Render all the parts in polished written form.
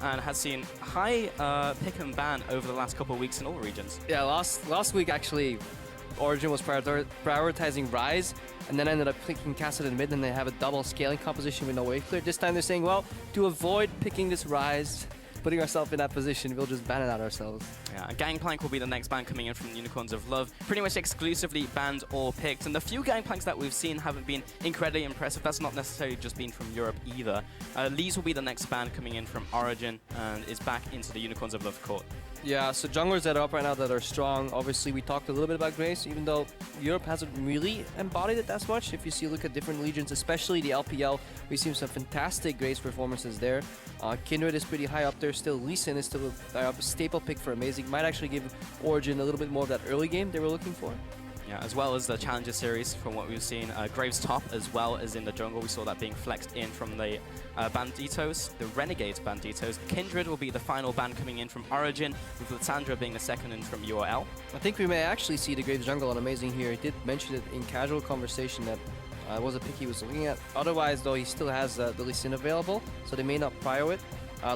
and has seen high pick and ban over the last couple of weeks in all regions. Yeah, last week actually, Origen was prioritizing Rise, and then ended up picking Castle in mid, and they have a double scaling composition with no wave clear. This time they're saying, well, to avoid picking this Rise, putting ourselves in that position, we'll just ban it out ourselves. Yeah, and Gangplank will be the next ban coming in from Unicorns of Love. Pretty much exclusively banned or picked. And the few Gangplanks that we've seen haven't been incredibly impressive. That's not necessarily just been from Europe either. Lee's will be the next ban coming in from Origen and is back into the Unicorns of Love court. Yeah, so junglers that are up right now that are strong. Obviously, we talked a little bit about Grace, even though Europe hasn't really embodied it as much. If you look at different regions, especially the LPL, we've seen some fantastic Grace performances there. Kindred is pretty high up there still. Lee Sin is still a staple pick for Amazing. Might actually give Origen a little bit more of that early game they were looking for. Yeah, as well as the Challenger series from what we've seen. Graves top as well as in the jungle. We saw that being flexed in from the Banditos, the Renegades Banditos. Kindred will be the final ban coming in from Origen, with Lissandra being the second in from UOL. I think we may actually see the Graves jungle on Amazing here. He did mention it in casual conversation that was a pick he was looking at. Otherwise, though, he still has the Lee Sin available, so they may not prio it.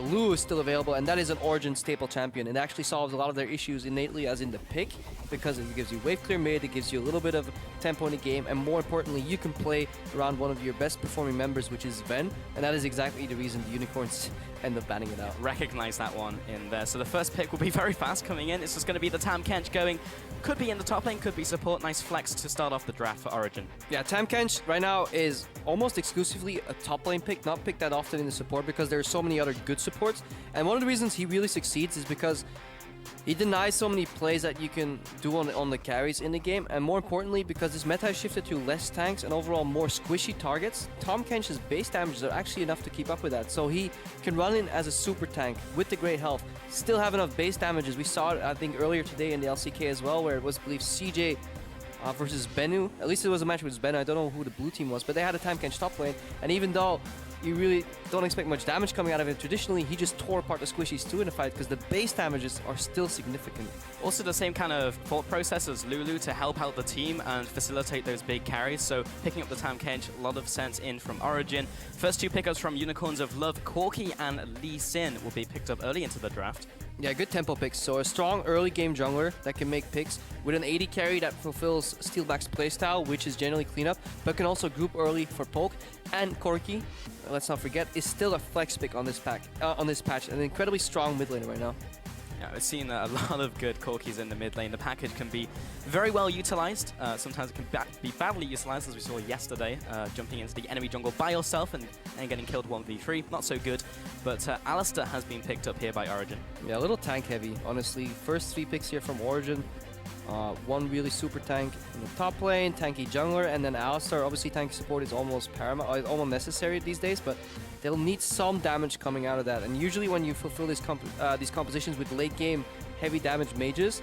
Lu is still available, and that is an Origen staple champion. It actually solves a lot of their issues innately as in the pick, because it gives you wave clear mid, it gives you a little bit of tempo in the game, and more importantly, you can play around one of your best performing members, which is Sven, and that is exactly the reason the Unicorns end up banning it out. Recognize that one in there. So the first pick will be very fast coming in. It's just going to be the Tam Kench going. Could be in the top lane, could be support. Nice flex to start off the draft for Origen. Yeah, Tam Kench right now is almost exclusively a top lane pick, not picked that often in the support because there are so many other good supports. And one of the reasons he really succeeds is because he denies so many plays that you can do on the carries in the game, and more importantly, because this meta has shifted to less tanks and overall more squishy targets, Tam Kench's base damages are actually enough to keep up with that. So he can run in as a super tank with the great health, still have enough base damages. We saw it, I think, earlier today in the LCK as well, where it was, I believe, CJ versus Bennu. At least it was a match with Bennu. I don't know who the blue team was, but they had a Tam Kench top lane, and even though you really don't expect much damage coming out of it traditionally, he just tore apart the squishies too in the fight because the base damages are still significant. Also the same kind of thought process as Lulu to help out the team and facilitate those big carries. So picking up the Tam Kench, a lot of sense in from Origen. First two pickups from Unicorns of Love, Corki and Lee Sin will be picked up early into the draft. Yeah, good tempo picks. So a strong early game jungler that can make picks with an 80 carry that fulfills Steelback's playstyle, which is generally cleanup, but can also group early for poke. And Corki, let's not forget, is still a flex pick on this patch, an incredibly strong mid laner right now. Yeah, we've seen a lot of good Corkis in the mid lane. The package can be very well utilized. Sometimes it can be badly utilized, as we saw yesterday, jumping into the enemy jungle by yourself and getting killed 1v3. Not so good, but Alistair has been picked up here by Origen. Yeah, a little tank heavy, honestly. First three picks here from Origen. One really super tank in the top lane, tanky jungler, and then Alistair. Obviously, tank support is almost paramount, almost necessary these days, but they'll need some damage coming out of that. And usually when you fulfill these compositions with late game heavy damage mages,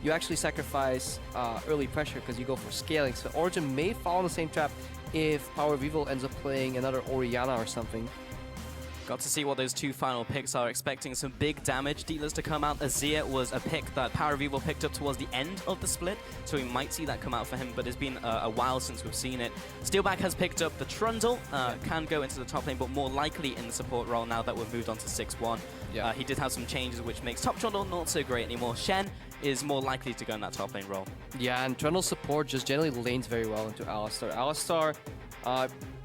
you actually sacrifice early pressure because you go for scaling. So Origen may fall in the same trap if Power of Evil ends up playing another Orianna or something. Got to see what those two final picks are. Expecting some big damage dealers to come out. Azir was a pick that Power of Evil picked up towards the end of the split, so we might see that come out for him, but it's been a while since we've seen it. Steelback has picked up the Trundle, can go into the top lane, but more likely in the support role now that we've moved on to 6-1. Yeah. He did have some changes which makes top Trundle not so great anymore. Shen is more likely to go in that top lane role. Yeah, and Trundle support just generally lanes very well into Alistair. Alistair,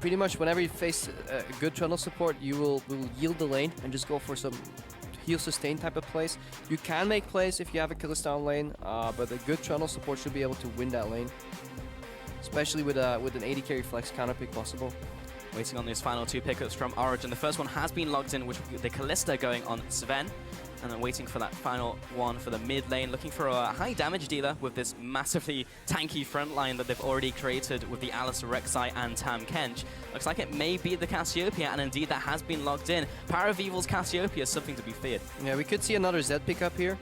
pretty much whenever you face a good Trundle support, you will yield the lane and just go for some heal sustain type of plays. You can make plays if you have a Kalista on lane, but a good Trundle support should be able to win that lane, especially with an 80 carry flex counter pick possible. Waiting on these final two pickups from Origen. The first one has been logged in, which will be the Kalista going on Sven. And then waiting for that final one for the mid lane, looking for a high damage dealer with this massively tanky front line that they've already created with the Alistair Rek'Sai and Tam Kench. Looks like it may be the Cassiopeia, and indeed that has been locked in. Power of Evil's Cassiopeia is something to be feared. Yeah, we could see another Zed pickup here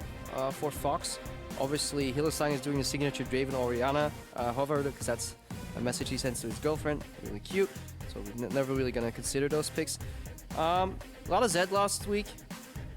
for Fox. Obviously, Hylissang is doing the signature Draven Orianna hover, because that's a message he sends to his girlfriend. Really cute. So we're never really going to consider those picks. A lot of Zed last week.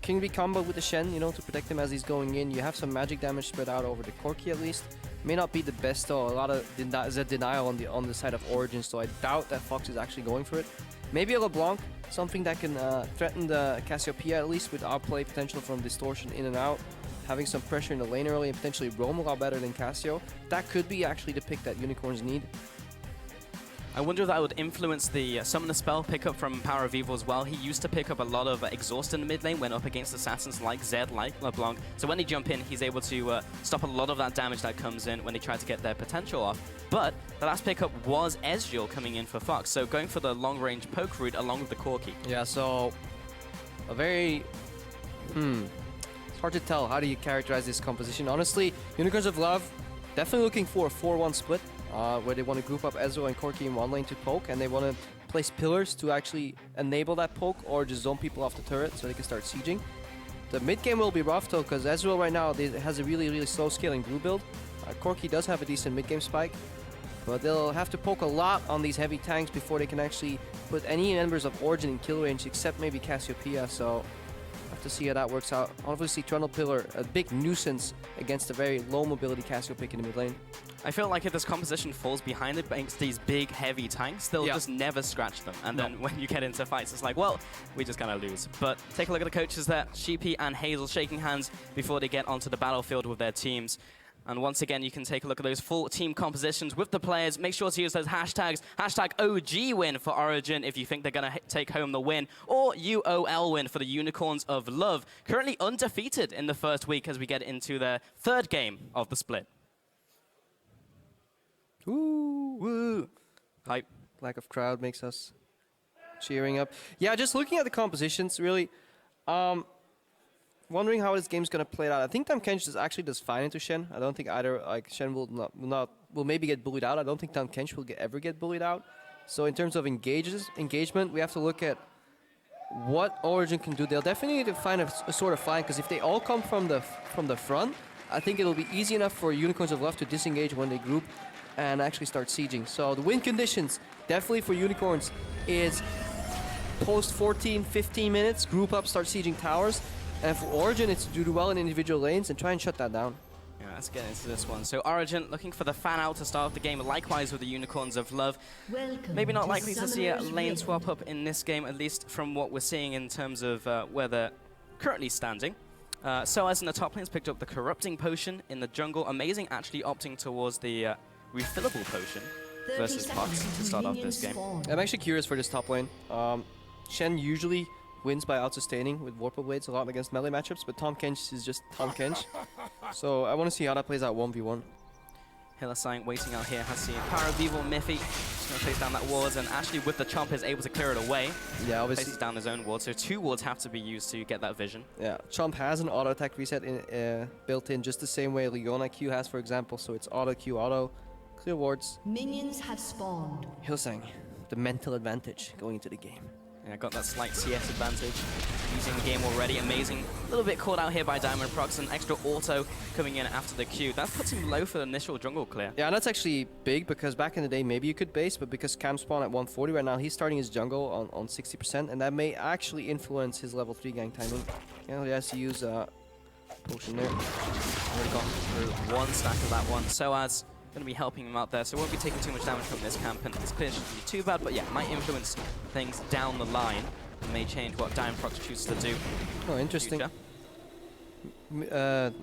Can be combo with the Shen, you know, to protect him as he's going in. You have some magic damage spread out over the Corki at least. May not be the best though. A lot of Zed denial on the side of Origen, so I doubt that Fox is actually going for it. Maybe a LeBlanc something that can threaten the Cassiopeia at least with outplay potential from distortion in and out. Having some pressure in the lane early and potentially roam a lot better than Cassio. That could be actually the pick that Unicorns need. I wonder if that would influence the Summoner spell pickup from Power of Evil as well. He used to pick up a lot of exhaust in the mid lane when up against assassins like Zed, like LeBlanc. So when they jump in, he's able to stop a lot of that damage that comes in when they try to get their potential off. But the last pickup was Ezreal coming in for Fox, so going for the long-range poke route along with the Corki. Yeah, so a very... It's hard to tell. How do you characterize this composition? Honestly, Unicorns of Love definitely looking for a 4-1 split. Where they want to group up Ezreal and Corki in one lane to poke, and they want to place pillars to actually enable that poke or just zone people off the turret so they can start sieging. The mid game will be rough though, because Ezreal right now has a really slow scaling blue build. Corki does have a decent mid game spike, but they'll have to poke a lot on these heavy tanks before they can actually put any members of Origen in kill range except maybe Cassiopeia, so have to see how that works out. Obviously Trundle Pillar, a big nuisance against a very low mobility Cassio pick in the mid lane. I feel like if this composition falls behind it against these big, heavy tanks, they'll just never scratch them. And then when you get into fights, it's like, well, we just kind of lose. But take a look at the coaches there. Sheepy and Hazel shaking hands before they get onto the battlefield with their teams. And once again, you can take a look at those full team compositions with the players. Make sure to use those hashtags. Hashtag OG win for Origen if you think they're going to take home the win. Or UOL win for the Unicorns of Love. Currently undefeated in the first week as we get into their third game of the split. Ooh, woo. Hype. Lack of crowd makes us cheering up. Yeah, just looking at the compositions, really, wondering how this game's gonna play out. I think Tahm Kench actually does fine into Shen. I don't think either, like, Shen will maybe get bullied out. I don't think Tahm Kench will ever get bullied out. So in terms of engagement, we have to look at what Origen can do. They'll definitely need to find a sort of flank, because if they all come from the front, I think it'll be easy enough for Unicorns of Love to disengage when they group and actually start sieging. So the win conditions, definitely for Unicorns, is post 14, 15 minutes, group up, start sieging towers. And for Origen, it's to do well in individual lanes and try and shut that down. Yeah, let's get into this one. So Origen looking for the fan out to start off the game, likewise with the Unicorns of Love. Maybe not likely to see a lane swap up in this game, at least from what we're seeing in terms of where they're currently standing. Soaz in the top lane's picked up the Corrupting Potion in the jungle. Amazing actually opting towards the refillable potion versus Fox to start off this game. I'm actually curious for this top lane. Shen usually wins by out-sustaining with Warp Blades a lot against melee matchups, but Tahm Kench is just Tahm Kench. So I want to see how that plays out 1v1. Hillisang waiting out here, has seen Power of Evil, Miffy, just going to chase down that wards, and actually with the Chomp is able to clear it away. Yeah, obviously. Places down his own ward, so 2 wards have to be used to get that vision. Yeah, Chomp has an auto attack reset built in just the same way Leona Q has, for example, so it's auto Q, auto, clear wards. Minions have spawned. Hillisang, the mental advantage going into the game. Yeah, got that slight CS advantage. Using the game already, amazing. A little bit caught out here by Diamond Prox, an extra auto coming in after the Q. That puts him low for the initial jungle clear. Yeah, and that's actually big, because back in the day maybe you could base, but because Cam spawned at 140 right now, he's starting his jungle on 60%, and that may actually influence his level 3 gang timing. Yeah, he has to use potion there. Already gone through 1 stack of that one. Soaz going to be helping him out there, so won't be taking too much damage from this camp, and this clear shouldn't be too bad, but yeah, might influence things down the line and may change what Diamond Prox chooses to do. Oh, interesting. I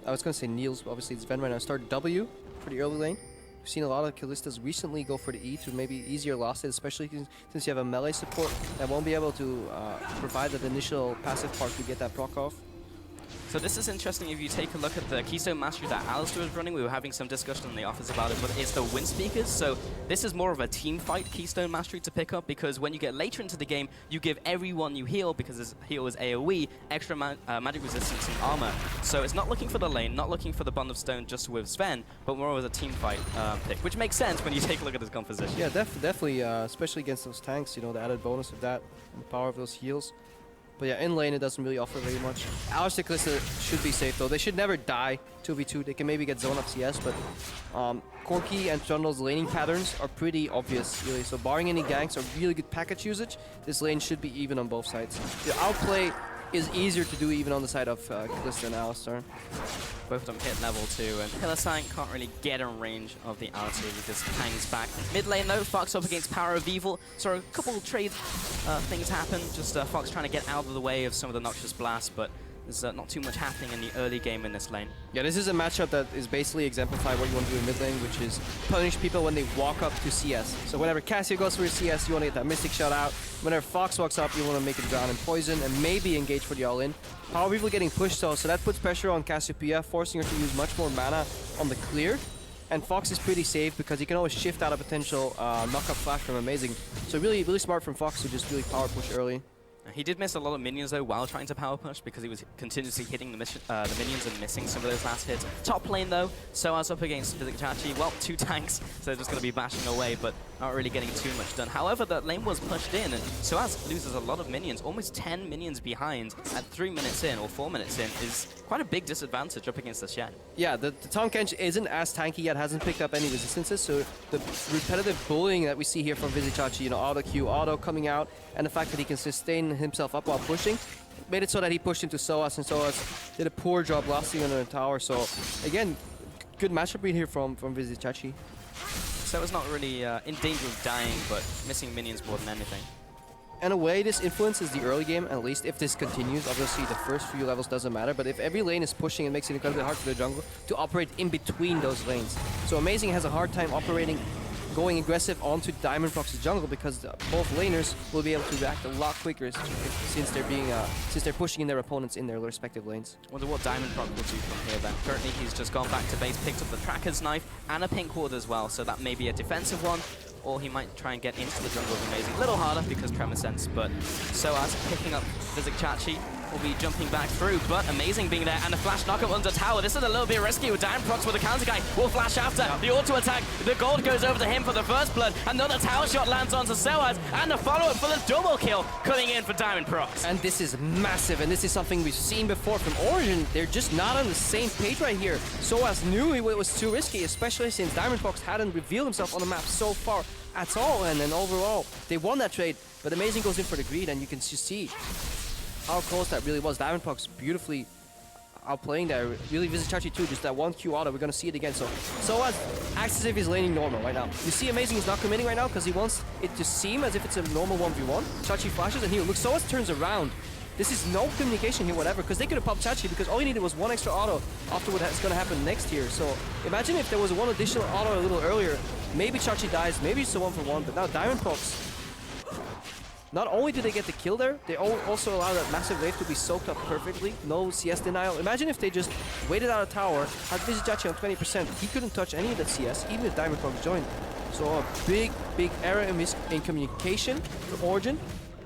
was going to say Niels, but obviously it's Ven right now. Start W for the early lane. We've seen a lot of Kallistas recently go for the E to maybe easier losses, especially since you have a melee support that won't be able to provide that initial passive part to get that proc off. So this is interesting if you take a look at the Keystone Mastery that Alistair was running. We were having some discussion in the office about it, but it's the wind speakers. So this is more of a team fight Keystone Mastery to pick up, because when you get later into the game, you give everyone you heal, because this heal is AoE, extra magic resistance and armor. So it's not looking for the lane, not looking for the Bond of Stone just with Sven, but more as a team fight pick, which makes sense when you take a look at this composition. Yeah, definitely, especially against those tanks, you know, the added bonus of that and the power of those heals. But yeah, in lane it doesn't really offer very much. Alistair Kalista should be safe though. They should never die 2v2. They can maybe get zone up CS, but Corki and Trundle's laning patterns are pretty obvious, really. So barring any ganks or really good package usage, this lane should be even on both sides. The outplay is easier to do even on the side of Kalista and Alistar. Both of them hit level 2, and Pillarsign can't really get in range of the Alistar. He just hangs back. Mid lane though, Fox up against Power of Evil. So a couple of trade things happen. Just Fox trying to get out of the way of some of the Noxious Blasts, but there's not too much happening in the early game in this lane. Yeah, this is a matchup that is basically exemplify what you want to do in mid lane, which is punish people when they walk up to CS. So whenever Cassio goes for his CS, you want to get that Mystic shot out. Whenever Fox walks up, you want to make it drown in poison and maybe engage for the all-in. Power of Evil getting pushed though, so that puts pressure on Cassiopeia, forcing her to use much more mana on the clear. And Fox is pretty safe because he can always shift out a potential knock-up flash from Amazing. So really, really smart from Fox to just really power push early. He did miss a lot of minions though while trying to power push because he was continuously hitting the minions and missing some of those last hits. Top lane though, Soaz up against Vizikachi. Well, 2 tanks, so they're just going to be bashing away, but not really getting too much done. However, that lane was pushed in, and Soaz loses a lot of minions, almost 10 minions behind at 3 minutes in or 4 minutes in is quite a big disadvantage up against the Shen. Yeah, the Tahm Kench isn't as tanky yet, hasn't picked up any resistances, so the repetitive bullying that we see here from Vizikachi, you know, auto Q, auto coming out, and the fact that he can sustain himself up while pushing, made it so that he pushed into Soaz, and Soaz did a poor job lasting under the tower. So again, good matchup read here from Vizikachi. So it's not really in danger of dying, but missing minions more than anything. In a way, this influences the early game, at least if this continues. Obviously, the first few levels doesn't matter, but if every lane is pushing, it makes it incredibly hard for the jungle to operate in between those lanes. So Amazing has a hard time operating, going aggressive onto Diamond Prox's jungle because both laners will be able to react a lot quicker since they're pushing in their opponents in their respective lanes. Wonder what Diamond Proc will do from here then. Currently, he's just gone back to base, picked up the Tracker's Knife and a Pink Ward as well, so that may be a defensive one, or he might try and get into the jungle of Amazing. A little harder because Tremor Sense, but Soaz picking up Vizikachi will be jumping back through, but Amazing being there and a flash knockup under tower. This is a little bit risky with Diamond Procs with the counter guy. Will flash after the auto attack. The gold goes over to him for the first blood. Another tower shot lands onto Soaz and a follow-up for the double kill coming in for Diamond Procs. And this is massive, and this is something we've seen before from Origen. They're just not on the same page right here. Soaz knew it was too risky, especially since Diamond Procs hadn't revealed himself on the map so far at all, and then overall they won that trade, but Amazing goes in for the greed, and you can just see how close that really was. Diamond Procs beautifully outplaying there. Really, Vizikachi too, just that 1Q auto. We're gonna see it again. So Soaz acts as if he's laning normal right now. You see Amazing is not committing right now because he wants it to seem as if it's a normal 1v1. Chachi flashes and here, look, Soaz turns around. This is no communication here, whatever, because they could have popped Chachi because all he needed was 1 extra auto after what's gonna happen next here. So imagine if there was 1 additional auto a little earlier. Maybe Chachi dies, maybe it's a 1-for-1, but now Diamond Procs, not only do they get the kill there, they also allow that massive wave to be soaked up perfectly. No CS denial. Imagine if they just waited out a tower, had Vizikachi on 20%. He couldn't touch any of that CS, even if Diamond Procs joined. So a big error in communication for Origen,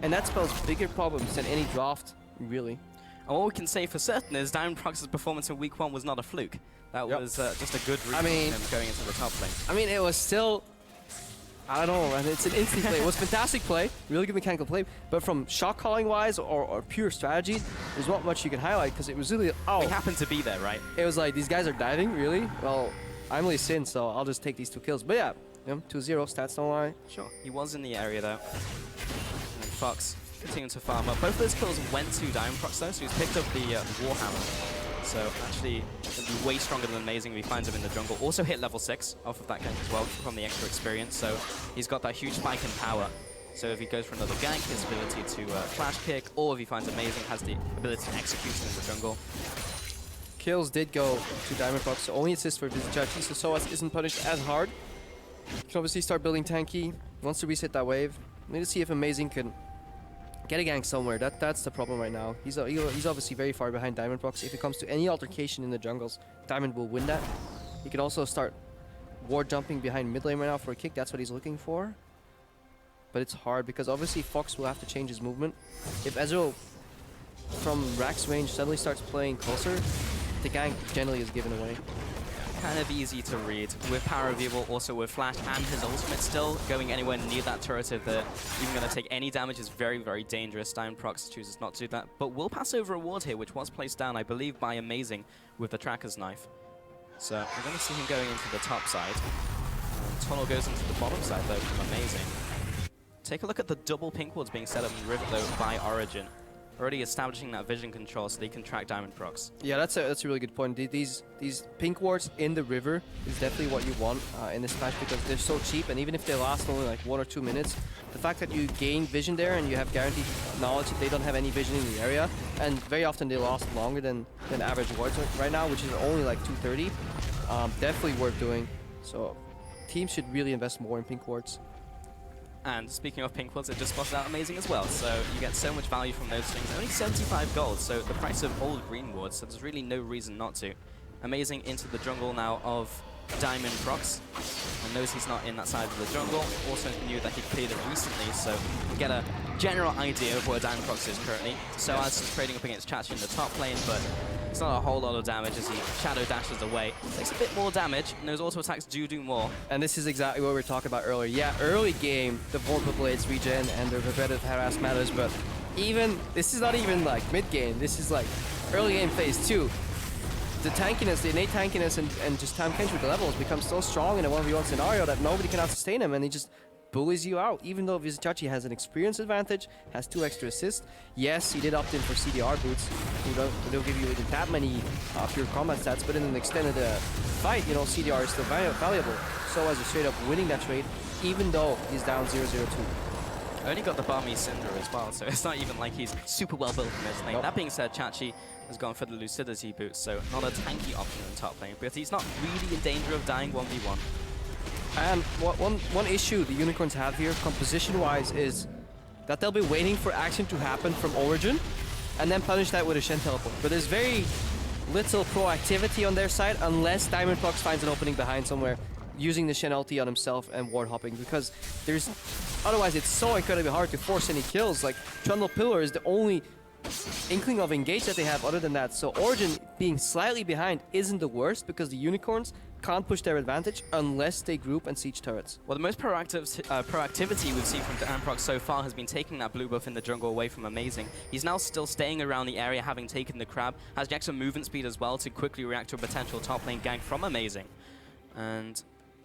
and that spells bigger problems than any draft, really. And what we can say for certain is Diamond Procs' performance in week 1 was not a fluke. That was just a good read from him going into the top lane. I mean, it was still, I don't know, man. It's an instant play. It was fantastic play, really good mechanical play, but from shot calling wise or pure strategy, there's not much you can highlight because it was really, We happened to be there, right? It was like, these guys are diving, really? Well, I'm Lee Sin, so I'll just take these 2 kills. But yeah, 2-0, stats don't lie. Sure. He was in the area though. And then Fox continuing to farm up. Both of those kills went to Diamond Procs though, so he's picked up the Warhammer. So actually, it'll be way stronger than Amazing if he finds him in the jungle. Also hit level 6 off of that gank as well from the extra experience. So he's got that huge spike in power. So if he goes for another gank, his ability to flash kick, or if he finds Amazing, has the ability to execute in the jungle. Kills did go to Diamond Procs, so only assist for Vizikachi, so Soaz isn't punished as hard. Can obviously start building tanky, wants to reset that wave. Need to see if Amazing can get a gank somewhere. That's the problem right now. He's obviously very far behind Diamond Procs. If it comes to any altercation in the jungles, Diamond will win that. He could also start ward jumping behind mid lane right now for a kick. That's what he's looking for. But it's hard because obviously Fox will have to change his movement. If Ezreal from Rack's range suddenly starts playing closer, the gank generally is given away. Kind of easy to read. With Power of Evil, also with Flash and his ultimate still, going anywhere near that turret if they're even going to take any damage is very, very dangerous. Diamond Procs chooses not to do that, but will pass over a ward here, which was placed down, I believe, by Amazing with the Tracker's Knife. So we're going to see him going into the top side. Tunnel goes into the bottom side, though, from Amazing. Take a look at the double pink wards being set up in River, though, by Origen. already establishing that vision control so they can track Diamond Procs. Yeah, that's a really good point. These pink wards in the river is definitely what you want in this match because they're so cheap, and even if they last only like 1 or 2 minutes, the fact that you gain vision there and you have guaranteed knowledge that they don't have any vision in the area, and very often they last longer than average wards right now, which is only like 230, definitely worth doing. So teams should really invest more in pink wards. And speaking of pink wards, it just spotted out amazing as well. So you get so much value from those things. Only 75 gold, so the price of old green wards, so there's really no reason not to. Amazing into the jungle now of Diamond Procs. And knows he's not in that side of the jungle. Also knew that he cleared it recently, so you get a general idea of where Diamond Procs is currently. So as he's trading up against Chachi in the top lane, but it's not a whole lot of damage as he shadow dashes away. Takes a bit more damage, and those auto attacks do more. And this is exactly what we were talking about earlier. Yeah, early game, the Vorpal Blades regen and the repetitive harass matters, but this is not even like mid game. This is like early game phase 2. The tankiness, the innate tankiness and just Tahm Kench with the levels becomes so strong in a 1v1 scenario that nobody can out-sustain him, and he just bullies you out. Even though Chachi has an experience advantage, has 2 extra assists. Yes, he did opt in for CDR boots, who don't give you even that many pure combat stats, but in an extended fight, you know, CDR is still valuable. So as a straight up winning that trade, even though he's down 0-0-2. Only got the Barmy Cinder as well, so it's not even like he's super well built in this lane. Nope. That being said, Chachi has gone for the Lucidity boots, so not a tanky option in top lane, but he's not really in danger of dying 1v1. And one issue the Unicorns have here, composition-wise, is that they'll be waiting for action to happen from Origen, and then punish that with a Shen teleport. But there's very little proactivity on their side, unless Diamond Procs finds an opening behind somewhere, using the Shen ulti on himself and ward hopping, because otherwise it's so incredibly hard to force any kills. Like, Trundle Pillar is the only inkling of engage that they have other than that. So Origen being slightly behind isn't the worst, because the Unicorns can't push their advantage unless they group and siege turrets. Well, the most proactivity we've seen from Diamond Procs so far has been taking that blue buff in the jungle away from Amazing. He's now still staying around the area, having taken the crab, has the extra movement speed as well to quickly react to a potential top lane gank from Amazing. And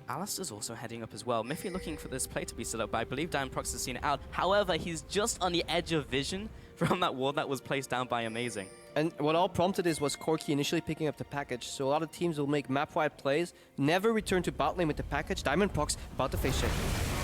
Alistair's also heading up as well. Miffy looking for this play to be set up, but I believe Diamond Procs has seen it out. However, he's just on the edge of vision from that ward that was placed down by Amazing. And what all prompted this was Corki initially picking up the package, so a lot of teams will make map-wide plays, never return to bot lane with the package. Diamond Procs about to face check.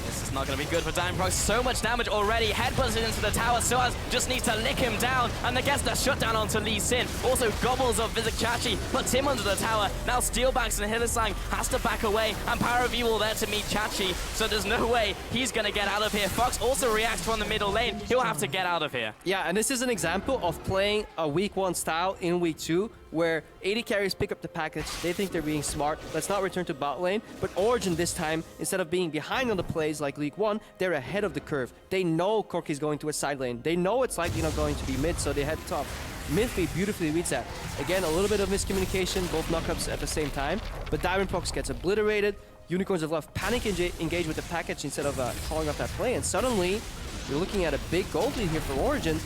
This is not going to be good for Diamond Procs. So much damage already. Headbutts it into the tower. Soaz just needs to lick him down, and gets the shutdown onto Lee Sin. Also gobbles of Vizic Chachi, puts him under the tower. Now Steelbacks and Hillisang has to back away, and Power of Evil there to meet Chachi, so there's no way he's going to get out of here. Fox also reacts from the middle lane. He'll have to get out of here. Yeah, and this is an example of playing a week 1 style in week 2, where AD carries pick up the package, they think they're being smart, let's not return to bot lane, but Origen this time, instead of being behind on the plays like League 1, they're ahead of the curve. They know Corki's going to a side lane, they know it's likely not going to be mid, so they head top. Miffy beautifully reads that. Again, a little bit of miscommunication, both knockups at the same time, but Diamond Procs gets obliterated. Unicorns have left panic engage with the package instead of calling up that play, and suddenly you're looking at a big gold lead here for Origen,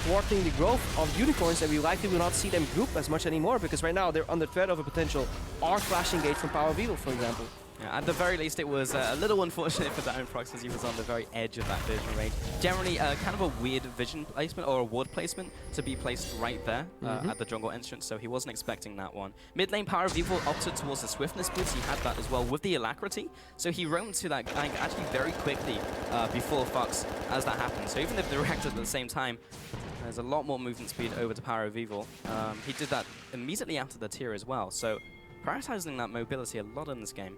thwarting the growth of Unicorns, and we likely will not see them group as much anymore, because right now they're under threat of a potential R-Flash engage from Power of Evil, for example. Yeah, at the very least, it was a little unfortunate for Diamond Procs as he was on the very edge of that vision range. Generally, kind of a weird vision placement or a ward placement to be placed right there at the jungle entrance, so he wasn't expecting that one. Mid lane, Power of Evil opted towards the swiftness boots. He had that as well with the alacrity, so he roamed to that gank actually very quickly before Fox as that happened. So even if they reacted at the same time, there's a lot more movement speed over to Power of Evil. He did that immediately after the tier as well, so prioritizing that mobility a lot in this game.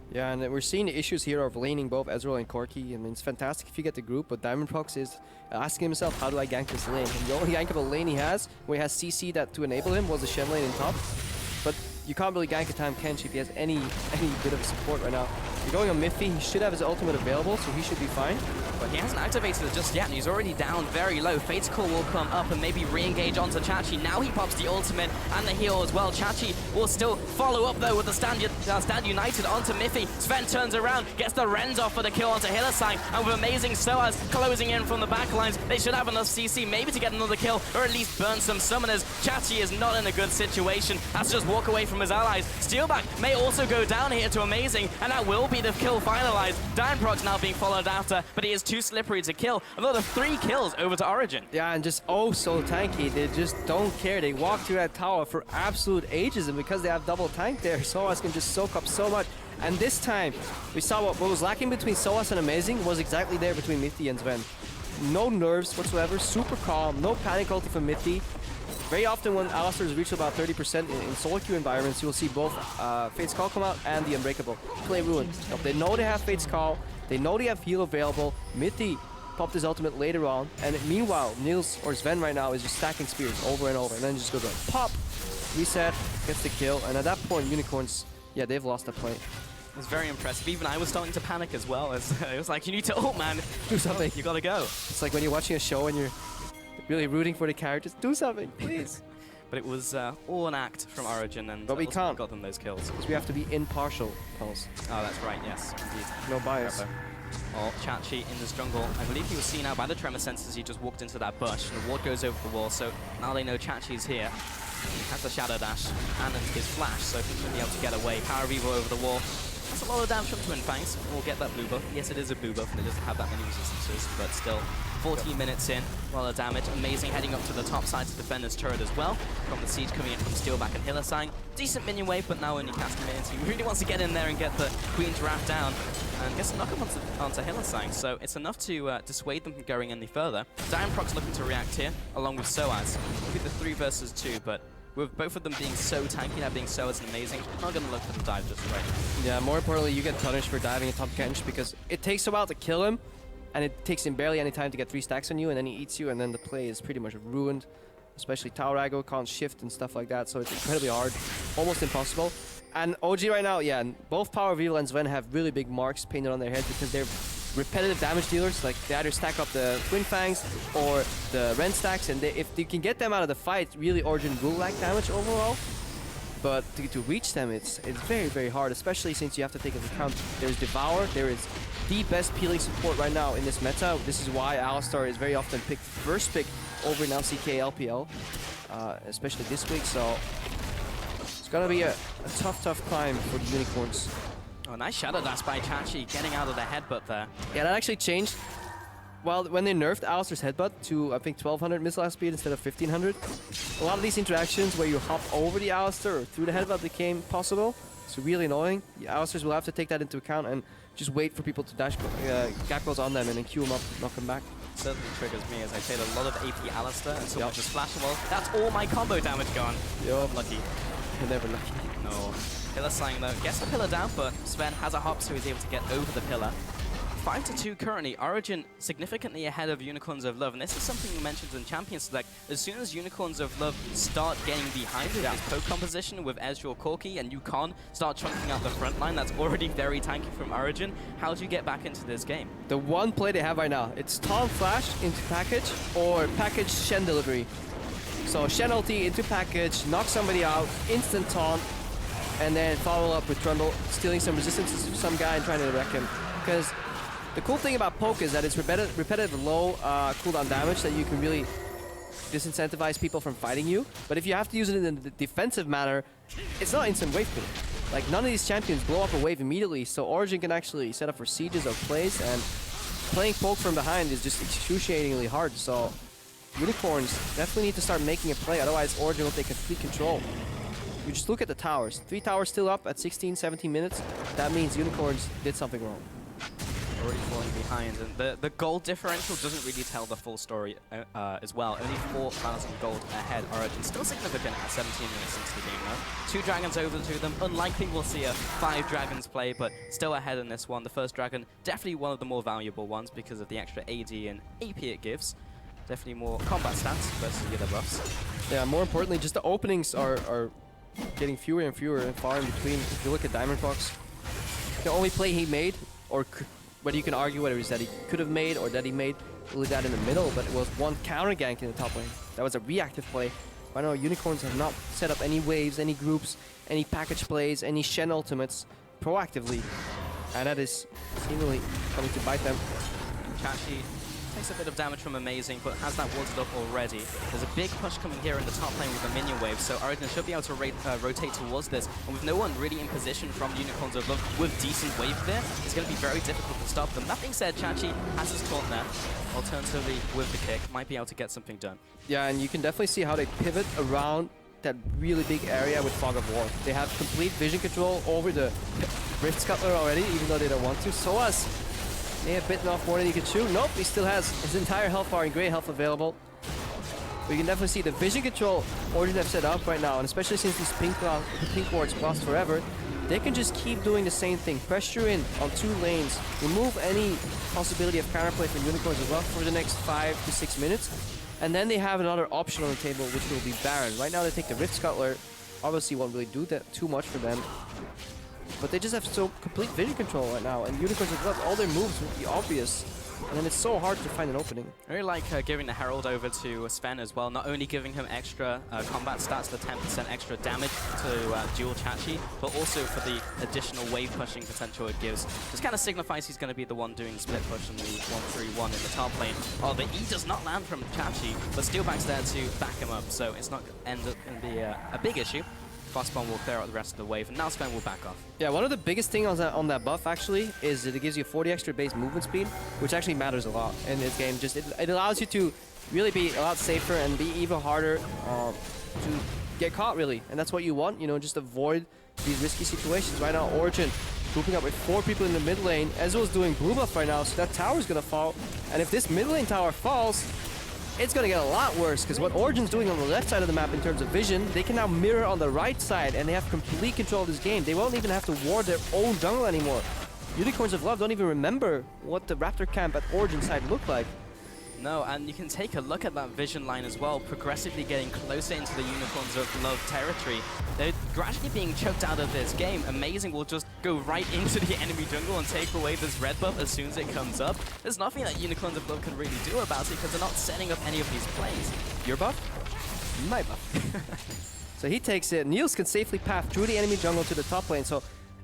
Yeah, and we're seeing the issues here of laning both Ezreal and Corki. I mean, it's fantastic if you get the group, but Diamond Procs is asking himself, how do I gank this lane? And the only gankable lane he has, where he has CC that to enable him, was the Shen lane in top. But you can't really gank a Tahm Kench if he has any bit of support right now. You're going on Miffy, he should have his ultimate available, so he should be fine. But he hasn't activated it just yet, and he's already down very low. Fate's Call will come up and maybe re-engage onto Chachi. Now he pops the ultimate and the heal as well. Chachi will still follow up, though, with the Stand United onto Miffy. Sven turns around, gets the Rend off for the kill onto Hillisang, and with amazing Soaz closing in from the backlines, they should have enough CC maybe to get another kill, or at least burn some summoners. Chachi is not in a good situation. Has to just walk away from his allies. Steelback may also go down here to Amazing, and that will be the kill finalized. Diamond Procs now being followed after, but he is too slippery to kill. Another 3 kills over to Origen. Yeah, and just oh so tanky. They just don't care. They walk through that tower for absolute ages, and because they have double tank there, Soaz can just soak up so much. And this time, we saw what was lacking between Soaz and Amazing was exactly there between Mithy and Sven. No nerves whatsoever, super calm, no panic ulti from Mithy. Very often when Alistar's reached about 30% in solo queue environments, you'll see both Fate's Call come out and the Unbreakable play Ruin. They know they have Fate's Call, they know they have heal available. Mithy popped his ultimate later on, and meanwhile, Niels or Sven right now is just stacking spears over and over, and then just goes like pop, reset, gets the kill, and at that point, Unicorns, yeah, they've lost the play. It was very impressive. Even I was starting to panic as well. It was like, you need to ult, man. Do something. You gotta go. It's like when you're watching a show and you're really rooting for the characters. Do something, please. But it was all an act from Origen, and But we can't. got them those kills. Because we have to be impartial, Pulse. Oh, that's right, yes, indeed. No bias. Oh, Chachi in this jungle. I believe he was seen out by the tremor sensors. He just walked into that bush, and the ward goes over the wall, so now they know Chachi's here. He has the Shadow Dash and his Flash, so he should be able to get away. Power Reaver over the wall. That's a lot of damage from Twin Fangs. We'll get that blue buff. Yes, it is a blue buff, and it doesn't have that many resistances, but still, 14 minutes in, a lot of damage. Amazing heading up to the top side to defend his turret as well. From the siege coming in from Steelback and Hillisang. Decent minion wave, but now only casting minions. He really wants to get in there and get the Queen's Wrath down, and gets a knock him onto Hillisang, so it's enough to dissuade them from going any further. Diamondproc's looking to react here, along with Soaz. It'll be the 3 versus 2, but with both of them being so tanky, now being Soaz and Amazing, not going to look for the dive just right now. Yeah, more importantly, you get punished for diving a top Kench because it takes a while to kill him, and it takes him barely any time to get 3 stacks on you, and then he eats you, and then the play is pretty much ruined. Especially Tower Aggro can't shift and stuff like that, so it's incredibly hard, almost impossible. And OG right now, yeah, both Power Reveal and Sven have really big marks painted on their head because they're repetitive damage dealers. Like, they either stack up the Twin Fangs or the Ren stacks, and if you can get them out of the fight, really Origen will lack damage overall. But to reach them, it's very, very hard, especially since you have to take into account there's Devour, there is the best peeling support right now in this meta. This is why Alistar is very often picked first pick over in LCK LPL, especially this week, so it's gonna be a tough climb for the Unicorns. Oh, nice Shadow Dash by Chachi, getting out of the headbutt there. Yeah, that actually changed. Well, when they nerfed Alistar's headbutt to, I think, 1200 missile speed instead of 1500, a lot of these interactions where you hop over the Alistar or through the headbutt became possible. It's really annoying. The Alistars will have to take that into account and just wait for people to dash gap goes on them and then queue them up, knock them back. Certainly triggers me as I played a lot of AP Alistar and so much as Flash. Well, that's all my combo damage gone. Yup. Lucky. You're never lucky. No. Hillisang though gets the pillar down, but Sven has a hop, so he's able to get over the pillar. 5-2 currently. Origen significantly ahead of Unicorns of Love, and this is something you mentioned in Champions Select. As soon as Unicorns of Love start getting behind with his poke composition with Ezreal Corki and Yukon start chunking out the front line, that's already very tanky from Origen. How do you get back into this game? The one play they have right now, it's Taunt Flash into package or package Shen delivery. So Shen ulti into package, knock somebody out, instant taunt, and then follow up with Trundle, stealing some resistance to some guy and trying to wreck him. Because the cool thing about poke is that it's repetitive low cooldown damage that you can really disincentivize people from fighting you. But if you have to use it in a defensive manner, it's not instant wave pool. Like, none of these champions blow up a wave immediately, so Origen can actually set up for sieges or plays, and playing poke from behind is just excruciatingly hard. So Unicorns definitely need to start making a play, otherwise Origen will take complete control. You just look at the towers. 3 towers still up at 16, 17 minutes. That means Unicorns did something wrong. Already falling behind, and the gold differential doesn't really tell the full story as well. Only 4,000 gold ahead. Origen still significant at 17 minutes into the game though. 2 dragons over to them. Unlikely we'll see a 5 dragons play, but still ahead in this one. The first dragon, definitely one of the more valuable ones because of the extra AD and AP it gives. Definitely more combat stats versus the other buffs. Yeah, more importantly, just the openings are getting fewer and fewer and far in between. If you look at Diamondproc, the only play he made, or whether you can argue whether it's that he could have made or that he made, really that in the middle, but it was one counter gank in the top lane. That was a reactive play. Right now, Unicorns have not set up any waves, any groups, any package plays, any Shen ultimates proactively, and that is seemingly coming to bite them. Chachi takes a bit of damage from Amazing, but has that warded up already. There's a big push coming here in the top lane with the minion wave, so Origen should be able to rotate towards this. And with no one really in position from Unicorns of Love with decent wave there, it's going to be very difficult to stop them. That being said, Chachi has his taunt now. Alternatively, with the kick, might be able to get something done. Yeah, and you can definitely see how they pivot around that really big area with Fog of War. They have complete vision control over the Rift Scuttler already, even though they don't want to. Soaz may have bitten off more than he could chew. Nope, he still has his entire health bar and great health available. We can definitely see the vision control Origen have set up right now, and especially since these pink wards last forever, they can just keep doing the same thing. Pressure in on 2 lanes, remove any possibility of counterplay from Unicorns as well for the next 5 to 6 minutes. And then they have another option on the table, which will be Baron. Right now they take the Rift Scuttler. Obviously won't really do that too much for them. But they just have so complete vision control right now. And Unicorns as well, all their moves would be obvious. And then it's so hard to find an opening. I really like giving the Herald over to Sven as well, not only giving him extra combat stats, the 10% extra damage to dual Chachi, but also for the additional wave pushing potential it gives. Just kind of signifies he's going to be the one doing the split push in the 1-3-1 in the top lane. Oh, the E does not land from Chachi, but Steelback's there to back him up, so it's not end up going to be a big issue. Frostbomb will clear out the rest of the wave, and now Sven will back off. Yeah, one of the biggest things on that buff actually is that it gives you 40 extra base movement speed, which actually matters a lot in this game. Just it allows you to really be a lot safer and be even harder to get caught, really. And that's what you want, you know, just avoid these risky situations. Right now, Origen grouping up with 4 people in the mid lane. Ezreal's doing blue buff right now, so that tower's gonna fall. And if this mid lane tower falls, it's going to get a lot worse, because what Origen's doing on the left side of the map in terms of vision, they can now mirror on the right side, and they have complete control of this game. They won't even have to ward their own jungle anymore. Unicorns of Love don't even remember what the Raptor camp at Origen side looked like. No, and you can take a look at that vision line as well, progressively getting closer into the Unicorns of Love territory. They're gradually being choked out of this game. Amazing will just go right into the enemy jungle and take away this red buff as soon as it comes up. There's nothing that Unicorns of Love can really do about it because they're not setting up any of these plays. Your buff? My buff. So he takes it. Niels can safely path through the enemy jungle to the top lane. So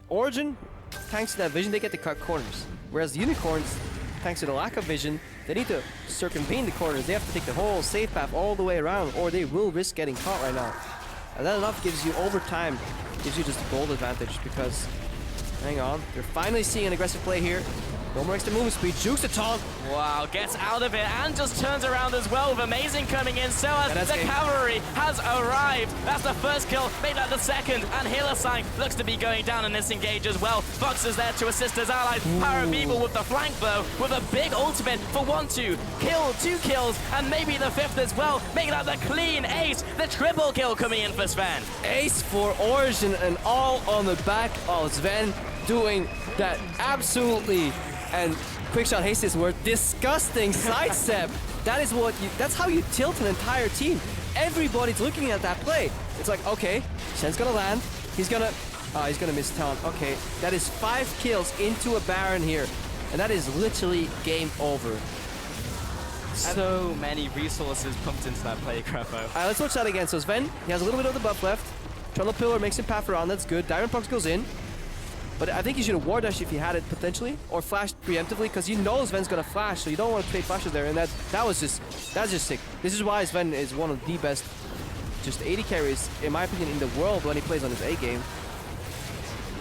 Origen, thanks to that vision, they get to cut corners. Whereas the Unicorns, thanks to the lack of vision, they need to circumvent the corners. They have to take the whole safe path all the way around, or they will risk getting caught right now. And that enough gives you, over time, gives you just a gold advantage because, hang on, they're finally seeing an aggressive play here. No more extra movement speed. Jukes the taunt. Wow, gets out of it and just turns around as well with Amazing coming in. So as the cavalry has arrived. That's the first kill, maybe that the second. And Hillisang looks to be going down in this engage as well. Fox is there to assist his allies. Parabeeble with the flank though, with a big ultimate for 1-2. Kill, 2 kills, and maybe the 5th as well. Making that the clean ace. The triple kill coming in for Sven. Ace for Origen, and all on the back of Sven doing that absolutely, and quickshot haste is word, disgusting sidestep. That's how you tilt an entire team. Everybody's looking at that play. It's like, okay, Shen's gonna land. He's gonna miss taunt. Okay, that is 5 kills into a Baron here. And that is literally game over. So many resources pumped into that play, Grapho. Alright, let's watch that again. So Sven, he has a little bit of the buff left. Trundle Pillar makes him path around, that's good. Diamond Pucks goes in. But I think you should have War Dash if you had it potentially, or flashed preemptively, because you know Sven's gonna flash, so you don't want to trade flashes there, and that's just sick. This is why Sven is one of the best just AD carries, in my opinion, in the world when he plays on his A game.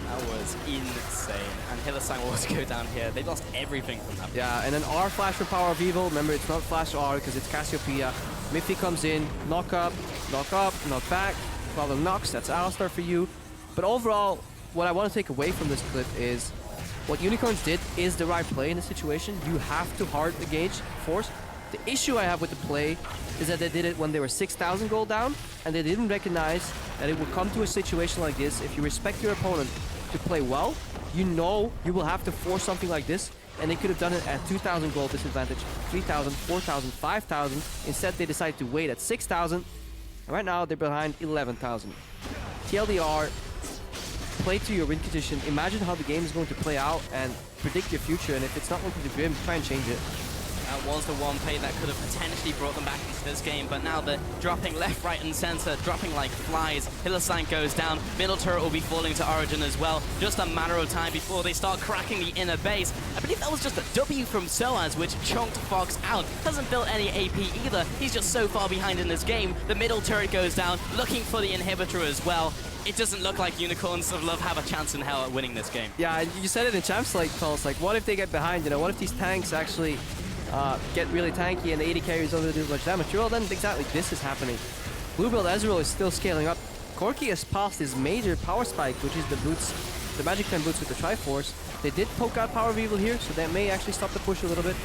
That was insane. And Hillisang will also go down here. They lost everything from that. Yeah, and then R flash from Power of Evil. Remember, it's not flash R because it's Cassiopeia. Miffy comes in, knock up, knock back. Follow knocks, that's Alistar for you. But overall, what I want to take away from this clip is what Unicorns did is the right play in this situation. You have to hard engage force. The issue I have with the play is that they did it when they were 6,000 gold down, and they didn't recognize that it would come to a situation like this. If you respect your opponent to play well, you know you will have to force something like this, and they could have done it at 2,000 gold disadvantage, 3,000, 4,000, 5,000. Instead, they decided to wait at 6,000, and right now they're behind 11,000. TLDR, play to your win condition. Imagine how the game is going to play out and predict your future, and if it's not looking to grim, try and change it. That was the one play that could have potentially brought them back into this game, but now they're dropping left, right, and center, dropping like flies. Hillesang goes down, middle turret will be falling to Origen as well. Just a matter of time before they start cracking the inner base. I believe that was just a W from Soaz, which chunked Fox out. Hasn't built any AP either. He's just so far behind in this game. The middle turret goes down, looking for the inhibitor as well. It doesn't look like Unicorns of Love have a chance in hell at winning this game. Yeah, you said it in Champs League calls, like what if they get behind, you know, what if these tanks actually get really tanky and the AD carries don't really do much damage? Well, then exactly this is happening. Blue build Ezreal is still scaling up. Corki has passed his major power spike, which is the boots, the Magic Flame boots with the Triforce. They did poke out Power of Evil here, so that may actually stop the push a little bit.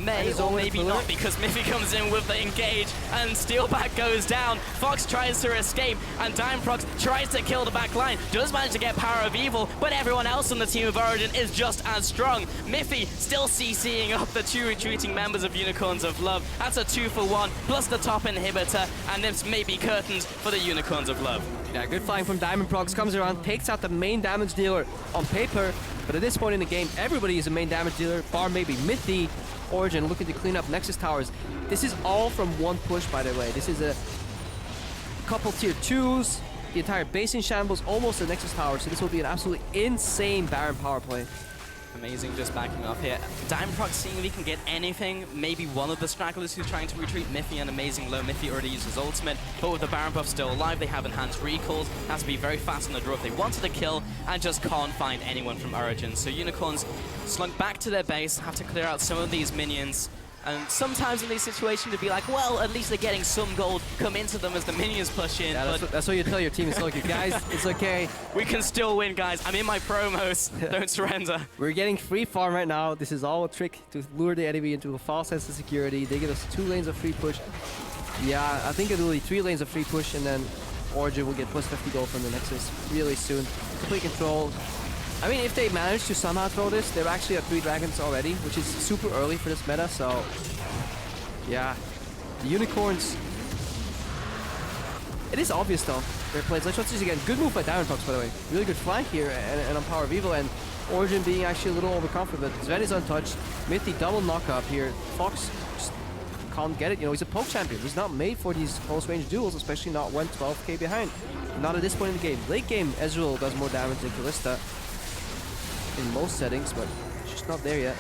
May or maybe not, because Miffy comes in with the engage and Steelback goes down. Fox tries to escape and Dimeprox tries to kill the back line. Does manage to get Power of Evil, but everyone else on the team of Origen is just as strong. Miffy still CCing up the two retreating members of Unicorns of Love. That's a 2-for-1 plus the top inhibitor, and this may be curtains for the Unicorns of Love. Yeah, good flying from Dimeprox, comes around, takes out the main damage dealer on paper, but at this point in the game, everybody is a main damage dealer, bar maybe Miffy. Origen looking to clean up Nexus towers. This is all from one push, by the way. This is a couple tier 2s, the entire base in shambles, almost a Nexus tower, so this will be an absolutely insane Baron power play. Amazing, just backing off here. Dimeprox seeing if he can get anything. Maybe one of the stragglers who's trying to retreat. Miffy, an amazing low. Miffy already used his ultimate, but with the Baron buff still alive, they have enhanced recalls. Has to be very fast on the draw if they wanted to kill, and just can't find anyone from Origen. So Unicorns slunk back to their base, have to clear out some of these minions. And sometimes in these situations to be like, well, at least they're getting some gold come into them as the minions push in. Yeah, that's what you tell your team. It's like, guys, it's okay. We can still win, guys. I'm in my promos. Don't surrender. We're getting free farm right now. This is all a trick to lure the enemy into a false sense of security. They give us 2 lanes of free push. Yeah, I think it'll be 3 lanes of free push, and then Origen will get plus 50 gold from the Nexus really soon. Complete control. I mean, if they manage to somehow throw this, they're actually at 3 dragons already, which is super early for this meta, so yeah. The Unicorns, it is obvious though, their plays. Let's watch this again. Good move by Dimeprox, by the way. Really good flank here and on Power of Evil, and Origen being actually a little overconfident. Sven is untouched. Miffy double knock up here. Fox just can't get it. You know, he's a poke champion. He's not made for these close range duels, especially not when 12k behind. Not at this point in the game. Late game, Ezreal does more damage than Kalista in most settings, but it's just not there yet.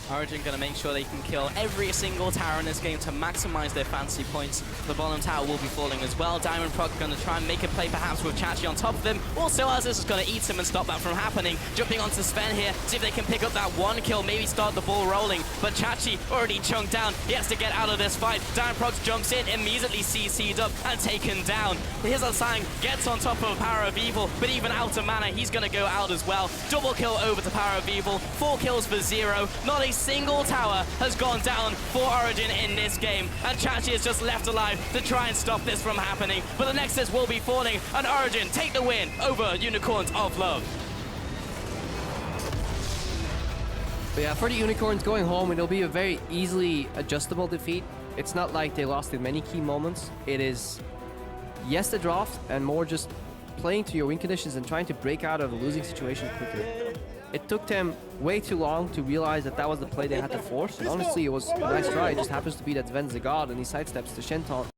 Origen going to make sure they can kill every single tower in this game to maximize their fantasy points. The bottom tower will be falling as well. Dimeprox going to try and make a play perhaps with Chachi on top of him. Also, as this is going to eat him and stop that from happening. Jumping onto Sven here, see if they can pick up that 1 kill, maybe start the ball rolling. But Chachi already chunked down. He has to get out of this fight. Dimeprox jumps in, immediately CC'd up and taken down. Here's Sang, gets on top of Power of Evil, but even out of mana, he's going to go out as well. Double kill over to Power of Evil. 4 kills for 0. Not a single tower has gone down for Origen in this game, and Chachi is just left alive to try and stop this from happening. But the Nexus will be falling, and Origen take the win over Unicorns of Love. But yeah, for the Unicorns going home, it'll be a very easily adjustable defeat. It's not like they lost in many key moments. It is, yes, the draft, and more just playing to your win conditions and trying to break out of a losing situation quicker. It took them way too long to realize that that was the play they had to force, and honestly, it was a nice try. It just happens to be that Sven's the god, and he sidesteps the Shenton.